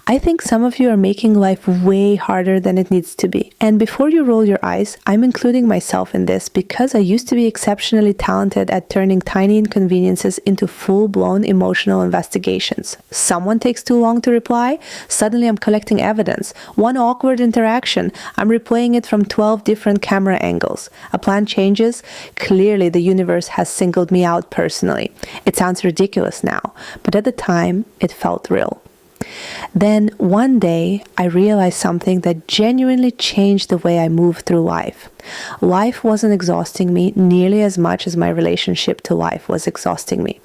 I think some of you are making life way harder than it needs to be. And before you roll your eyes, I'm including myself in this because I used to be exceptionally talented at turning tiny inconveniences into full-blown emotional investigations. Someone takes too long to reply, suddenly I'm collecting evidence. One awkward interaction, I'm replaying it from 12 different camera angles. A plan changes, clearly the universe has singled me out personally. It sounds ridiculous now, but at the time, it felt real. Then one day, I realized something that genuinely changed the way I moved through life. Life wasn't exhausting me nearly as much as my relationship to life was exhausting me.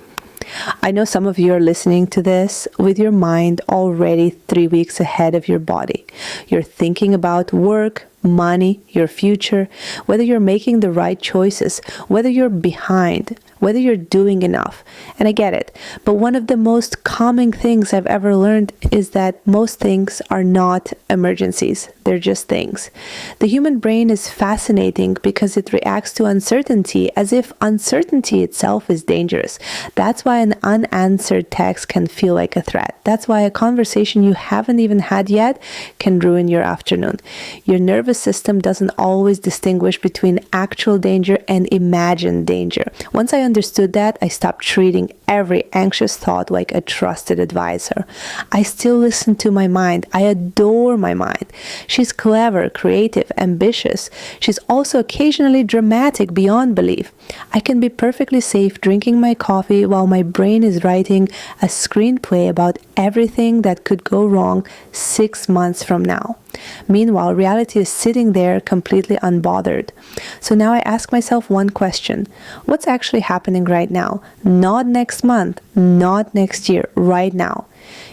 I know some of you are listening to this with your mind already 3 weeks ahead of your body. You're thinking about work, money, your future, whether you're making the right choices, whether you're behind, whether you're doing enough. And I get it. But one of the most calming things I've ever learned is that most things are not emergencies. They're just things. The human brain is fascinating because it reacts to uncertainty as if uncertainty itself is dangerous. That's why an unanswered text can feel like a threat. That's why a conversation you haven't even had yet can ruin your afternoon. Your nervous system doesn't always distinguish between actual danger and imagined danger. Once I understood that, I stopped treating every anxious thought like a trusted advisor. I still listen to my mind. I adore my mind. She's clever, creative, ambitious. She's also occasionally dramatic beyond belief. I can be perfectly safe drinking my coffee while my brain is writing a screenplay about everything that could go wrong 6 months from now. Meanwhile, reality is sitting there completely unbothered. So now I ask myself one question. What's actually happening right now? Not next month, not next year, right now.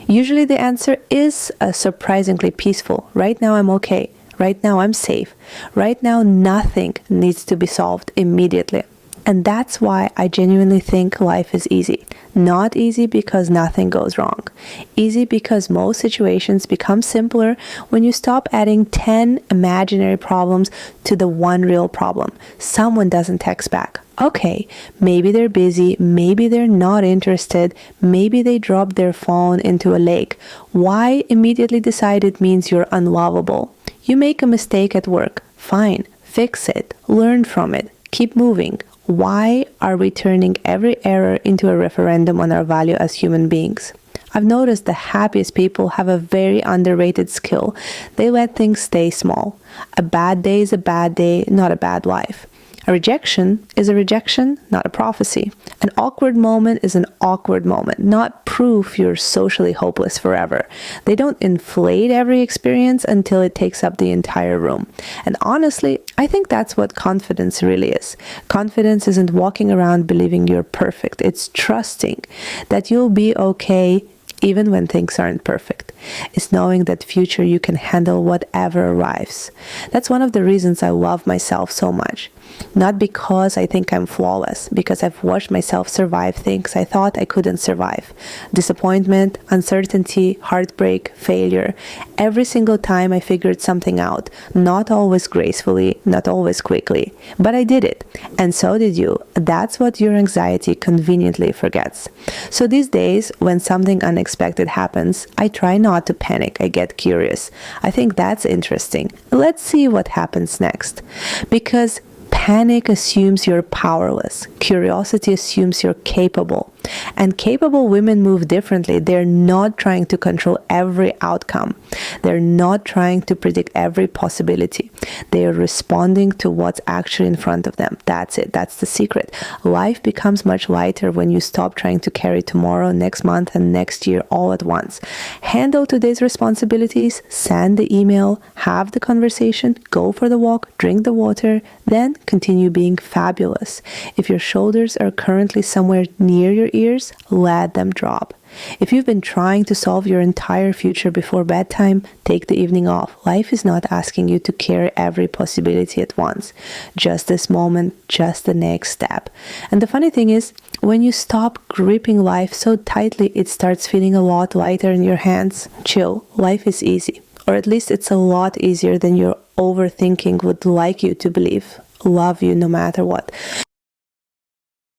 Usually the answer is surprisingly peaceful. Right now I'm okay. Right now I'm safe. Right now nothing needs to be solved immediately. And that's why I genuinely think life is easy. Not easy because nothing goes wrong. Easy because most situations become simpler when you stop adding 10 imaginary problems to the one real problem. Someone doesn't text back. Okay, maybe they're busy, maybe they're not interested, maybe they dropped their phone into a lake. Why immediately decide it means you're unlovable? You make a mistake at work. Fine, fix it, learn from it, keep moving. Why are we turning every error into a referendum on our value as human beings? I've noticed the happiest people have a very underrated skill. They let things stay small. A bad day is a bad day, not a bad life. A rejection is a rejection, not a prophecy. An awkward moment is an awkward moment, not proof you're socially hopeless forever. They don't inflate every experience until it takes up the entire room. And honestly, I think that's what confidence really is. Confidence isn't walking around believing you're perfect. It's trusting that you'll be okay even when things aren't perfect. It's knowing that future you can handle whatever arrives. That's one of the reasons I love myself so much. Not because I think I'm flawless, because I've watched myself survive things I thought I couldn't survive. Disappointment, uncertainty, heartbreak, failure. Every single time I figured something out. Not always gracefully, not always quickly. But I did it. And so did you. That's what your anxiety conveniently forgets. So these days, when something unexpected happens, I try not to panic. I get curious. I think that's interesting. Let's see what happens next. Because panic assumes you're powerless. Curiosity assumes you're capable. And capable women move differently. They're not trying to control every outcome. They're not trying to predict every possibility. They are responding to what's actually in front of them. That's it. That's the secret. Life becomes much lighter when you stop trying to carry tomorrow, next month, and next year all at once. Handle today's responsibilities, send the email, have the conversation, go for the walk, drink the water, then continue being fabulous. If your shoulders are currently somewhere near your ears, let them drop. If you've been trying to solve your entire future before bedtime, take the evening off. Life is not asking you to carry every possibility at once. Just this moment, just the next step. And the funny thing is, when you stop gripping life so tightly, it starts feeling a lot lighter in your hands. Chill. Life is easy. Or at least it's a lot easier than your overthinking would like you to believe. Love you no matter what.